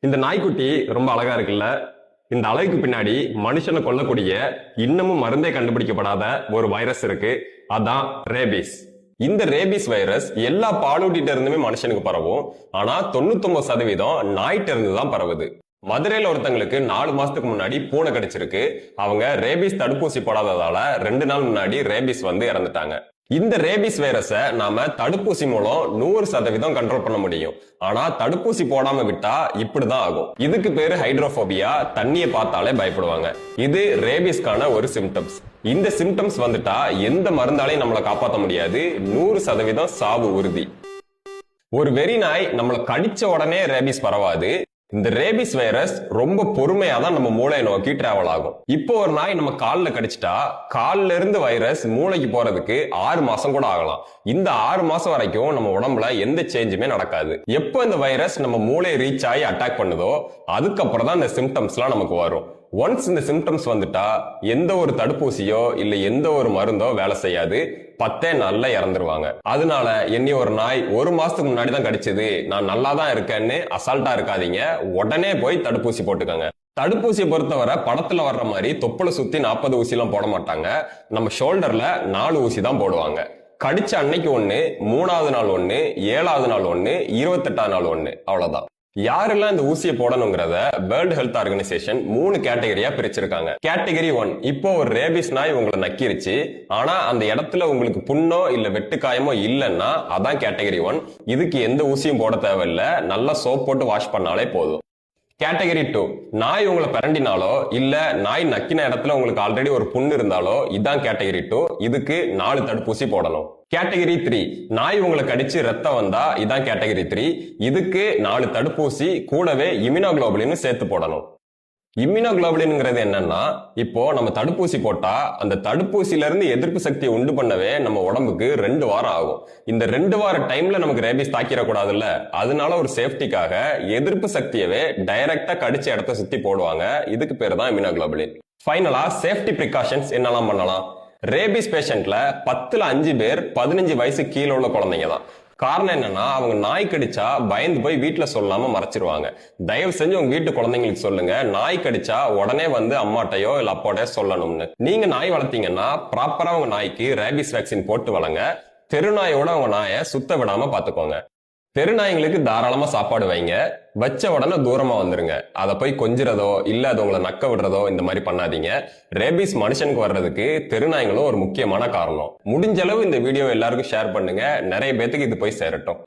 இந்த நாய்க்குட்டி ரொம்ப அழகா இருக்குல்ல. இந்த அழகுக்கு பின்னாடி மனுஷனை கொல்லக்கூடிய இன்னமும் மருந்தே கண்டுபிடிக்கப்படாத ஒரு வைரஸ் இருக்கு. அதான் ரேபிஸ். இந்த ரேபிஸ் வைரஸ் எல்லா பாலூட்டிட்ட இருந்துமே மனுஷனுக்கு பரவும். ஆனா 99% நாய்கிட்ட இருந்து தான் பரவுது. மதுரையில ஒருத்தங்களுக்கு 4 மாசத்துக்கு முன்னாடி பூனை கடிச்சிருக்கு. அவங்க ரேபிஸ் தடுப்பூசி போடாததால 2 நாள் முன்னாடி ரேபிஸ் வந்து இறந்துட்டாங்க. இந்த ரேபிஸ் வைரஸ நாம தடுப்பூசி மூலம் 100% கண்ட்ரோல் பண்ண முடியும். ஆனா தடுப்பூசி போடாம விட்டா இப்படிதான் ஆகும். இதுக்கு பேரு ஹைட்ரோபோபியா. தண்ணியை பார்த்தாலே பயப்படுவாங்க. இது ரேபிஸ்கான ஒரு சிம்டம்ஸ். இந்த சிம்டம்ஸ் வந்துட்டா எந்த மருந்தாலையும் நம்மளை காப்பாற்ற முடியாது. 100% சாவு உறுதி. ஒரு வெறி நாய் நம்மளை கடிச்ச உடனே ரேபிஸ் பரவாது. இந்த ரேபிஸ் வைரஸ் ரொம்ப பொறுமையா தான் நம்ம மூளையை நோக்கி டிராவல் ஆகும். இப்போ ஒரு நாய் நம்ம காலில் கடிச்சிட்டா காலில இருந்து வைரஸ் மூளைக்கு போறதுக்கு 6 மாசம் கூட ஆகலாம். இந்த 6 மாசம் வரைக்கும் நம்ம உடம்புல எந்த சேஞ்சுமே நடக்காது. எப்போ இந்த வைரஸ் நம்ம மூளையை ரீச் ஆகி அட்டாக் பண்ணுதோ அதுக்கப்புறம் தான் இந்த சிம்டம்ஸ் எல்லாம் நமக்கு வரும். ஒன்ஸ் இந்த சிம்டம்ஸ் வந்துட்டா எந்த ஒரு தடுப்பூசியோ இல்ல எந்த ஒரு மருந்தோ வேலை செய்யாது. 10 நாள்ல இறந்துருவாங்க. அதனால என்னை ஒரு நாய் 1 மாசத்துக்கு முன்னாடி தான் கடிச்சது, நான் நல்லா தான் இருக்கேன்னு அசால்ட்டா இருக்காதீங்க. உடனே போய் தடுப்பூசி போட்டுக்கோங்க. தடுப்பூசியை பொறுத்தவரை படத்துல வர்ற மாதிரி தொப்புளை சுத்தி 40 ஊசி எல்லாம் போட மாட்டாங்க. நம்ம ஷோல்டர்ல 4 ஊசி தான் போடுவாங்க. கடிச்ச அன்னைக்கு 1, 3வது நாள் 1, 7வது நாள் 1, 28வது நாள் 1, அவ்வளவுதான். யாரெல்லாம் இந்த ஊசியை போடணுங்கிறத வேர்ல்ட் ஹெல்த் ஆர்கனைசேஷன் 3 கேட்டகரியா பிரிச்சிருக்காங்க. கேட்டகரி 1, இப்போ ஒரு ரேபிஸ் நாய் உங்களை நக்கிருச்சு, ஆனா அந்த இடத்துல உங்களுக்கு புண்ணோ இல்ல வெட்டுக்காயமோ இல்லைன்னா அதான் கேட்டகரி 1. இதுக்கு எந்த ஊசியும் போட தேவையில்லை, நல்லா சோப் போட்டு வாஷ் பண்ணாலே போதும். கேட்டகரி 2, நாய் உங்களை பிரண்டினாலோ இல்ல நாய் நக்கின இடத்துல உங்களுக்கு ஆல்ரெடி ஒரு புண்ணு இருந்தாலோ இதான் கேட்டகரி 2. இதுக்கு 4 தடுப்பூசி போடணும். கேட்டகரி 3, நாய் உங்களை கடிச்சு ரத்தம் வந்தா இதான் கேட்டகரி 3. இதுக்கு 4 தடுப்பூசி கூடவே இம்யூனோகுளோபுலின் சேர்த்து போடணும். இம்யூனோகுளோபுலின்ங்கிறது என்னன்னா, இப்போ நம்ம தடுப்பூசி போட்டா அந்த தடுப்பூசியில இருந்து எதிர்ப்பு சக்தியை உண்டு பண்ணவே நம்ம உடம்புக்கு 2 வாரம் ஆகும். இந்த 2 வார டைம்ல நமக்கு ரேபிஸ் தாக்கிடக்கூடாதுல்ல, அதனால ஒரு சேஃப்டிக்காக எதிர்ப்பு சக்தியவே டைரக்டா கடிச்ச இடத்த சுத்தி போடுவாங்க. இதுக்கு பேரு தான் இம்யூனோகுளோபுலின். ஃபைனலா சேஃப்டி ப்ரிகாஷன்ஸ் என்னெல்லாம் பண்ணலாம்? ரேபிஸ் பேஷண்ட்ல 10ல் 5 பேர் 15 வயசு கீழே உள்ள குழந்தைங்க தான். காரணம் என்னன்னா, அவங்க நாய் கடிச்சா பயந்து போய் வீட்டுல சொல்லாம மறைச்சிருவாங்க. தயவு செஞ்சு உங்க வீட்டு குழந்தைங்களுக்கு சொல்லுங்க, நாய் கடிச்சா உடனே வந்து அம்மாட்டையோ இல்ல அப்பாட்டையோ சொல்லணும்னு. நீங்க நாய் வளர்த்தீங்கன்னா ப்ராப்பரா உங்க நாய்க்கு ரேபிஸ் வேக்சின் போட்டு வளங்க. தெருநாயோட உங்க நாயை சுத்த விடாம பாத்துக்கோங்க. தெருநாய்களுக்கு தாராளமா சாப்பாடு வைங்க. வச்ச உடனே தூரமா வந்துருங்க. அதை போய் கொஞ்சிறதோ இல்ல அது உங்களை நக்க விடுறதோ இந்த மாதிரி பண்ணாதீங்க. ரேபிஸ் மனுஷனுக்கு வர்றதுக்கு தெருநாய்களும் ஒரு முக்கியமான காரணம். முடிஞ்ச அளவு இந்த வீடியோ எல்லாருக்கும் ஷேர் பண்ணுங்க. நிறைய பேத்துக்கு இது போய் சேரட்டும்.